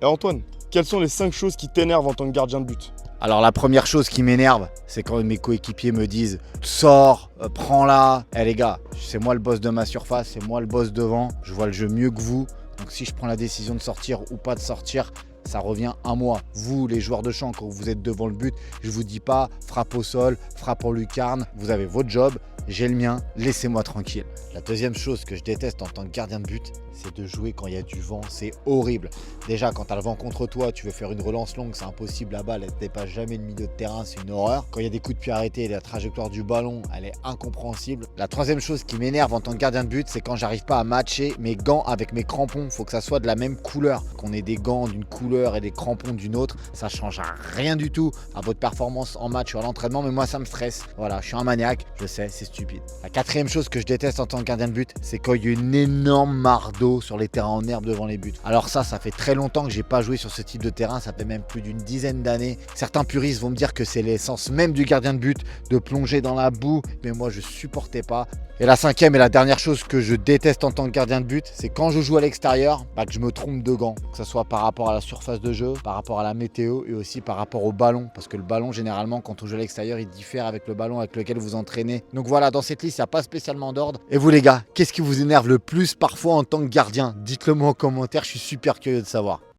Et Antoine, quelles sont les 5 choses qui t'énervent en tant que gardien de but? Alors la première chose qui m'énerve, c'est quand mes coéquipiers me disent « Sors, prends-la ». Eh les gars, c'est moi le boss de ma surface, c'est moi le boss devant, je vois le jeu mieux que vous. Donc si je prends la décision de sortir ou pas de sortir, ça revient à moi. Vous, les joueurs de champ, quand vous êtes devant le but, je ne vous dis pas frappe au sol, frappe en lucarne. Vous avez votre job, j'ai le mien, laissez-moi tranquille. La deuxième chose que je déteste en tant que gardien de but, c'est de jouer quand il y a du vent. C'est horrible. Déjà, quand tu as le vent contre toi, tu veux faire une relance longue, c'est impossible. La balle, elle ne dépasse jamais le milieu de terrain, c'est une horreur. Quand il y a des coups de pied arrêtés, la trajectoire du ballon, elle est incompréhensible. La troisième chose qui m'énerve en tant que gardien de but, c'est quand j'arrive pas à matcher mes gants avec mes crampons. Il faut que ça soit de la même couleur. Qu'on ait des gants d'une couleur et des crampons d'une autre, ça change rien du tout à votre performance en match ou à l'entraînement, mais moi ça me stresse. Voilà, je suis un maniaque, je sais, c'est stupide. La quatrième chose que je déteste en tant que gardien de but, c'est quand il y a une énorme mare d'eau sur les terrains en herbe devant les buts. Alors ça fait très longtemps que j'ai pas joué sur ce type de terrain, ça fait même plus d'une dizaine d'années. Certains puristes vont me dire que c'est l'essence même du gardien de but de plonger dans la boue, mais moi je supportais pas. Et la cinquième et la dernière chose que je déteste en tant que gardien de but, c'est quand je joue à l'extérieur, que je me trompe de gants. Que ce soit par rapport à la surface de jeu, par rapport à la météo et aussi par rapport au ballon. Parce que le ballon, généralement, quand on joue à l'extérieur, il diffère avec le ballon avec lequel vous entraînez. Donc voilà, dans cette liste, il n'y a pas spécialement d'ordre. Et vous les gars, qu'est-ce qui vous énerve le plus parfois en tant que gardien? Dites-le moi en commentaire, je suis super curieux de savoir.